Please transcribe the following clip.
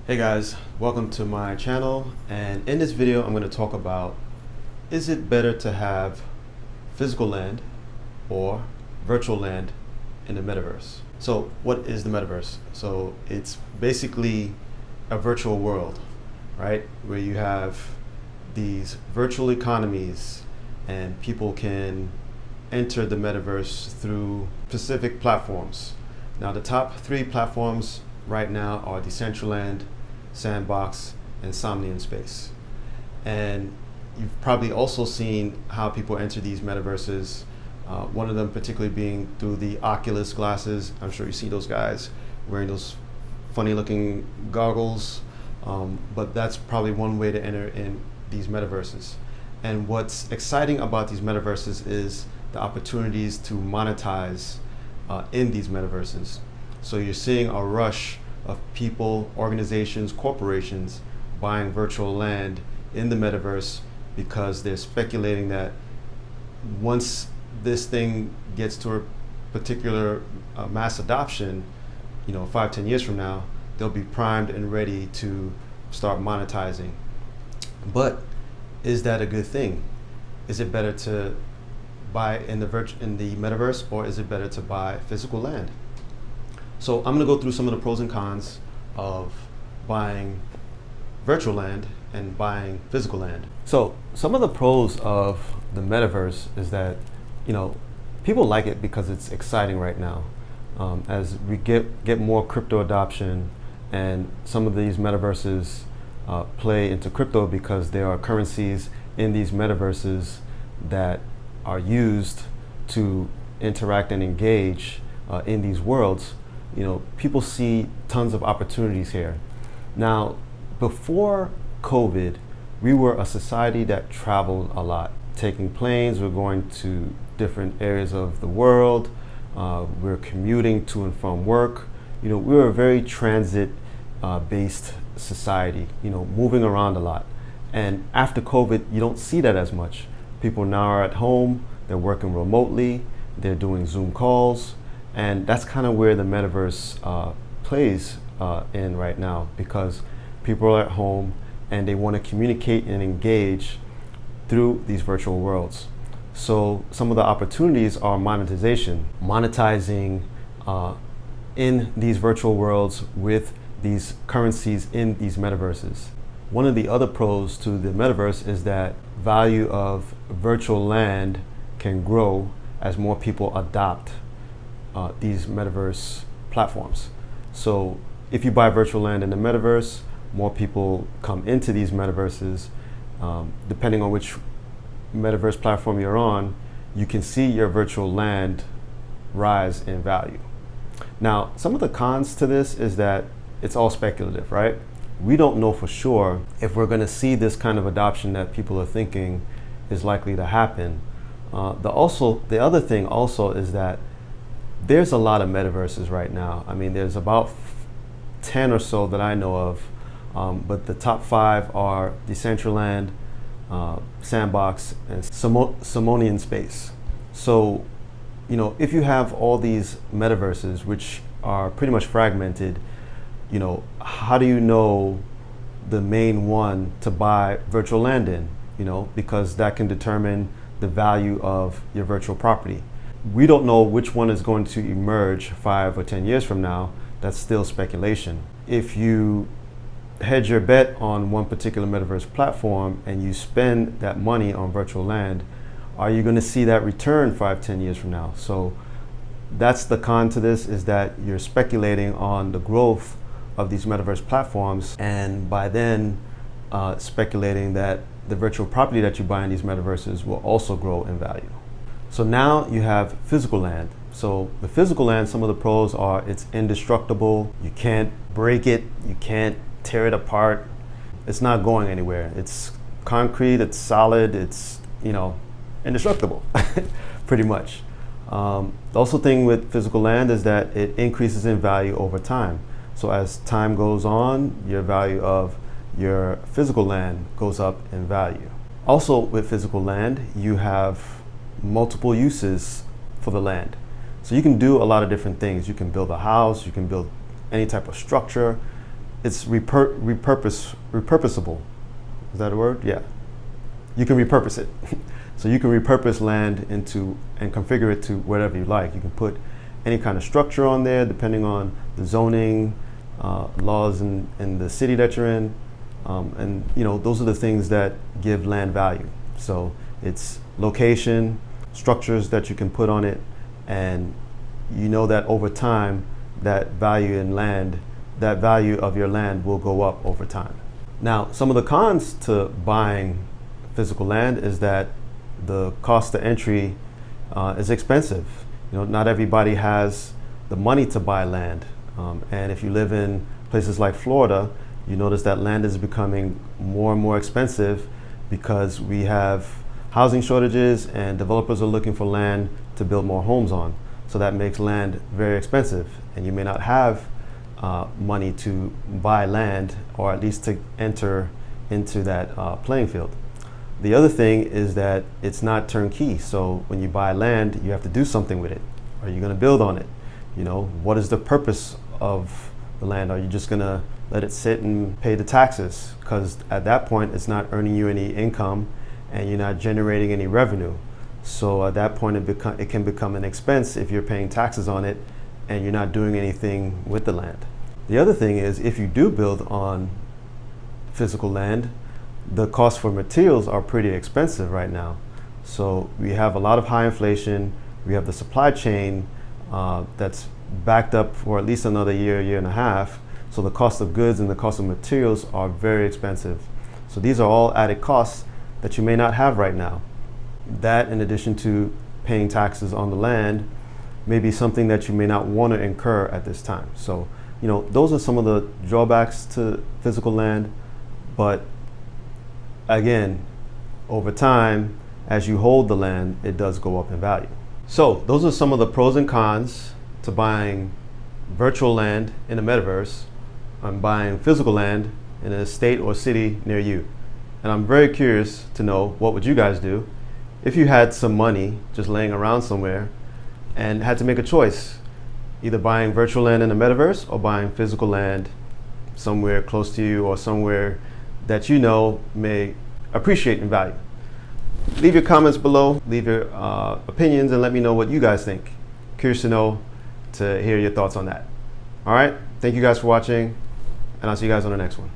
Hey guys, welcome to my channel, and in this video I'm going to talk about, is it better to have physical land or virtual land in the metaverse? So what is the metaverse? So it's basically a virtual world, right, where you have these virtual economies and people can enter the metaverse through specific platforms. Now the top three platforms right now are Decentraland, Sandbox, and Somnium Space. And you've probably also seen how people enter these metaverses. One of them particularly being through the Oculus glasses. I'm sure you see those guys wearing those funny looking goggles. But that's probably one way to enter in these metaverses. And what's exciting about these metaverses is the opportunities to monetize in these metaverses. So you're seeing a rush of people, organizations, corporations buying virtual land in the metaverse because they're speculating that once this thing gets to a particular mass adoption, 5-10 years from now, they'll be primed and ready to start monetizing. But is that a good thing? Is it better to buy in the metaverse, or is it better to buy physical land? So I'm going to go through some of the pros and cons of buying virtual land and buying physical land. So some of the pros of the metaverse is that, people like it because it's exciting right now. As we get more crypto adoption, and some of these metaverses play into crypto because there are currencies in these metaverses that are used to interact and engage in these worlds. People see tons of opportunities here. Now, before COVID, we were a society that traveled a lot, taking planes. We're going to different areas of the world. We're commuting to and from work. We were a very transit-based society, moving around a lot. And after COVID, you don't see that as much. People now are at home, they're working remotely, they're doing Zoom calls. And that's kind of where the metaverse plays in right now, because people are at home and they want to communicate and engage through these virtual worlds. So some of the opportunities are monetization, monetizing in these virtual worlds with these currencies in these metaverses. One of the other pros to the metaverse is that value of virtual land can grow as more people adopt these metaverse platforms. So if you buy virtual land in the metaverse, more people come into these metaverses. Depending on which metaverse platform you're on, you can see your virtual land rise in value. Now, some of the cons to this is that it's all speculative, right? We don't know for sure if we're going to see this kind of adoption that people are thinking is likely to happen. The other thing also is that there's a lot of metaverses right now. I mean, there's about 10 or so that I know of, but the top 5 are Decentraland, Sandbox, and Somnium Space. So, if you have all these metaverses, which are pretty much fragmented, how do you know the main one to buy virtual land in? Because that can determine the value of your virtual property. We don't know which one is going to emerge 5 or 10 years from now. That's still speculation. If you hedge your bet on one particular metaverse platform and you spend that money on virtual land, are you going to see that return 5-10 years from now? So that's the con to this, is that you're speculating on the growth of these metaverse platforms, and by then speculating that the virtual property that you buy in these metaverses will also grow in value. So now you have physical land. So the physical land, some of the pros are it's indestructible. You can't break it. You can't tear it apart. It's not going anywhere. It's concrete. It's solid. It's, indestructible, pretty much. The also thing with physical land is that it increases in value over time. So as time goes on, your value of your physical land goes up in value. Also with physical land, you have multiple uses for the land. So you can do a lot of different things. You can build a house, you can build any type of structure. it's repurposable. Is that a word? Yeah. You can repurpose it. So you can repurpose land into and configure it to whatever you like. You can put any kind of structure on there depending on the zoning laws in the city that you're in. And those are the things that give land value. So it's location, structures that you can put on it, and that over time that value of your land will go up over time. Now, some of the cons to buying physical land is that the cost to entry is expensive. Not everybody has the money to buy land. And if you live in places like Florida, you notice that land is becoming more and more expensive because we have housing shortages and developers are looking for land to build more homes on. So that makes land very expensive, and you may not have money to buy land, or at least to enter into that playing field. The other thing is that it's not turnkey. So when you buy land, you have to do something with it. Are you going to build on it? What is the purpose of the land? Are you just going to let it sit and pay the taxes? Because at that point, it's not earning you any income and you're not generating any revenue. So at that point, it can become an expense if you're paying taxes on it and you're not doing anything with the land. The other thing is, if you do build on physical land, the cost for materials are pretty expensive right now. So we have a lot of high inflation. We have the supply chain that's backed up for at least another year and a half. So the cost of goods and the cost of materials are very expensive. So these are all added costs that you may not have right now. That, in addition to paying taxes on the land, may be something that you may not want to incur at this time. So, those are some of the drawbacks to physical land. But again, over time, as you hold the land, it does go up in value. So those are some of the pros and cons to buying virtual land in the metaverse and buying physical land in a state or city near you. And I'm very curious to know, what would you guys do if you had some money just laying around somewhere and had to make a choice, either buying virtual land in the metaverse or buying physical land somewhere close to you or somewhere that may appreciate in value? Leave your comments below, leave your opinions, and let me know what you guys think. Curious to hear your thoughts on that. All right, thank you guys for watching, and I'll see you guys on the next one.